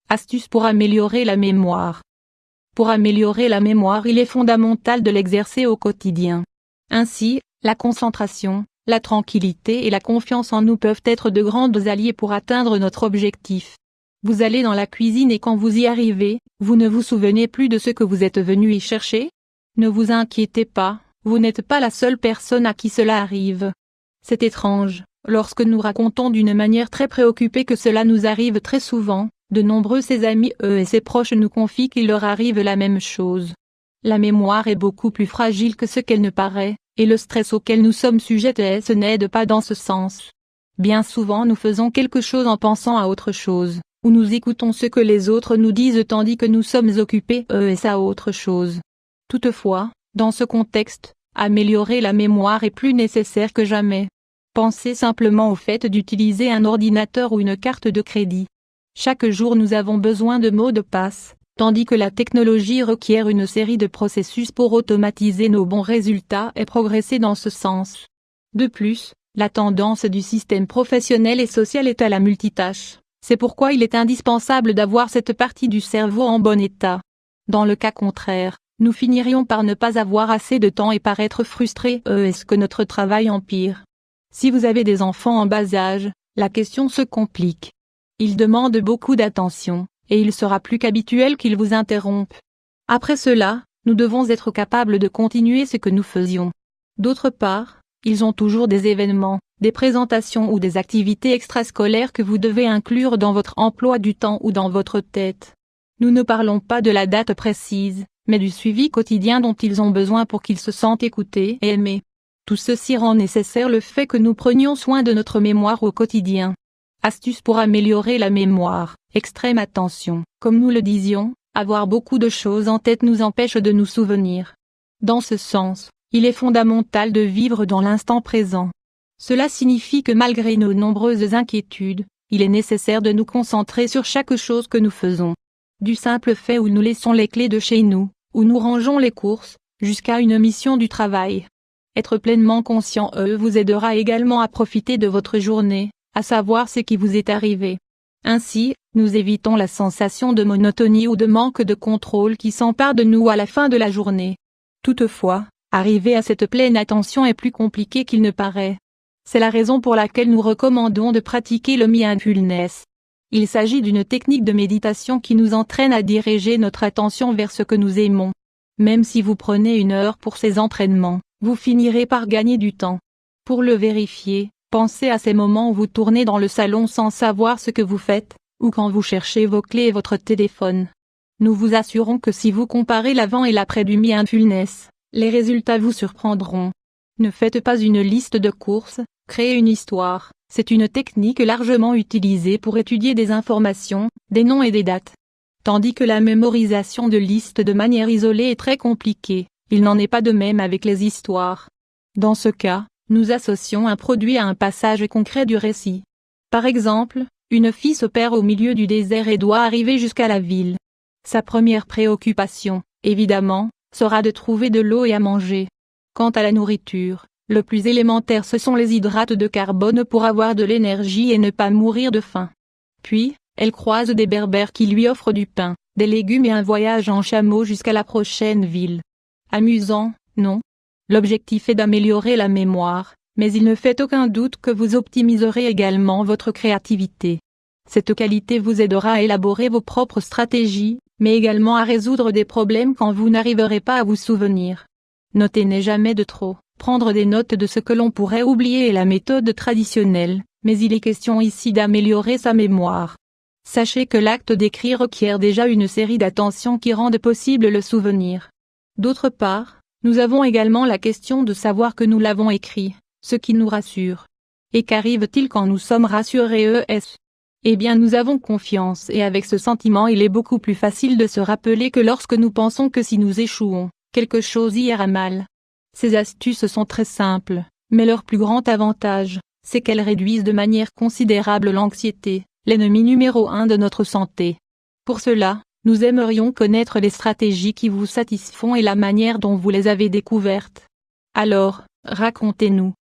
Astuces pour améliorer la mémoire. Pour améliorer la mémoire, il est fondamental de l'exercer au quotidien. Ainsi, la concentration, la tranquillité et la confiance en nous peuvent être de grands alliés pour atteindre notre objectif. Vous allez dans la cuisine et quand vous y arrivez, vous ne vous souvenez plus de ce que vous êtes venu y chercher? Ne vous inquiétez pas, vous n'êtes pas la seule personne à qui cela arrive. C'est étrange, lorsque nous racontons d'une manière très préoccupée que cela nous arrive très souvent, de nombreux ses amis et ses proches nous confient qu'il leur arrive la même chose. La mémoire est beaucoup plus fragile que ce qu'elle ne paraît, et le stress auquel nous sommes sujets n'aide pas dans ce sens. Bien souvent nous faisons quelque chose en pensant à autre chose, ou nous écoutons ce que les autres nous disent tandis que nous sommes occupés à autre chose. Toutefois, dans ce contexte, améliorer la mémoire est plus nécessaire que jamais. Pensez simplement au fait d'utiliser un ordinateur ou une carte de crédit. Chaque jour nous avons besoin de mots de passe, tandis que la technologie requiert une série de processus pour automatiser nos bons résultats et progresser dans ce sens. De plus, la tendance du système professionnel et social est à la multitâche, c'est pourquoi il est indispensable d'avoir cette partie du cerveau en bon état. Dans le cas contraire, nous finirions par ne pas avoir assez de temps et par être frustrés est-ce que notre travail empire. Si vous avez des enfants en bas âge, la question se complique. Ils demandent beaucoup d'attention, et il sera plus qu'habituel qu'ils vous interrompent. Après cela, nous devons être capables de continuer ce que nous faisions. D'autre part, ils ont toujours des événements, des présentations ou des activités extrascolaires que vous devez inclure dans votre emploi du temps ou dans votre tête. Nous ne parlons pas de la date précise, mais du suivi quotidien dont ils ont besoin pour qu'ils se sentent écoutés et aimés. Tout ceci rend nécessaire le fait que nous prenions soin de notre mémoire au quotidien. Astuces pour améliorer la mémoire. Extrême attention. Comme nous le disions, avoir beaucoup de choses en tête nous empêche de nous souvenir. Dans ce sens, il est fondamental de vivre dans l'instant présent. Cela signifie que malgré nos nombreuses inquiétudes, il est nécessaire de nous concentrer sur chaque chose que nous faisons. Du simple fait où nous laissons les clés de chez nous, où nous rangeons les courses, jusqu'à une mission du travail. Être pleinement conscient vous aidera également à profiter de votre journée, à savoir ce qui vous est arrivé. Ainsi, nous évitons la sensation de monotonie ou de manque de contrôle qui s'empare de nous à la fin de la journée. Toutefois, arriver à cette pleine attention est plus compliqué qu'il ne paraît. C'est la raison pour laquelle nous recommandons de pratiquer le mindfulness. Il s'agit d'une technique de méditation qui nous entraîne à diriger notre attention vers ce que nous aimons. Même si vous prenez 1 heure pour ces entraînements, vous finirez par gagner du temps. Pour le vérifier, pensez à ces moments où vous tournez dans le salon sans savoir ce que vous faites, ou quand vous cherchez vos clés et votre téléphone. Nous vous assurons que si vous comparez l'avant et l'après du mindfulness, les résultats vous surprendront. Ne faites pas une liste de courses, créez une histoire. C'est une technique largement utilisée pour étudier des informations, des noms et des dates. Tandis que la mémorisation de listes de manière isolée est très compliquée, il n'en est pas de même avec les histoires. Dans ce cas, nous associons un produit à un passage concret du récit. Par exemple, une fille se perd au milieu du désert et doit arriver jusqu'à la ville. Sa première préoccupation, évidemment, sera de trouver de l'eau et à manger. Quant à la nourriture, le plus élémentaire ce sont les hydrates de carbone pour avoir de l'énergie et ne pas mourir de faim. Puis, elle croise des berbères qui lui offrent du pain, des légumes et un voyage en chameau jusqu'à la prochaine ville. Amusant, non? L'objectif est d'améliorer la mémoire, mais il ne fait aucun doute que vous optimiserez également votre créativité. Cette qualité vous aidera à élaborer vos propres stratégies, mais également à résoudre des problèmes quand vous n'arriverez pas à vous souvenir. Noter n'est jamais de trop. Prendre des notes de ce que l'on pourrait oublier est la méthode traditionnelle, mais il est question ici d'améliorer sa mémoire. Sachez que l'acte d'écrire requiert déjà une série d'attentions qui rendent possible le souvenir. D'autre part, nous avons également la question de savoir que nous l'avons écrit, ce qui nous rassure. Et qu'arrive-t-il quand nous sommes rassurés Eh bien nous avons confiance et avec ce sentiment il est beaucoup plus facile de se rappeler que lorsque nous pensons que si nous échouons, quelque chose ira mal. Ces astuces sont très simples, mais leur plus grand avantage, c'est qu'elles réduisent de manière considérable l'anxiété, l'ennemi numéro 1 de notre santé. Pour cela, nous aimerions connaître les stratégies qui vous satisfont et la manière dont vous les avez découvertes. Alors, racontez-nous.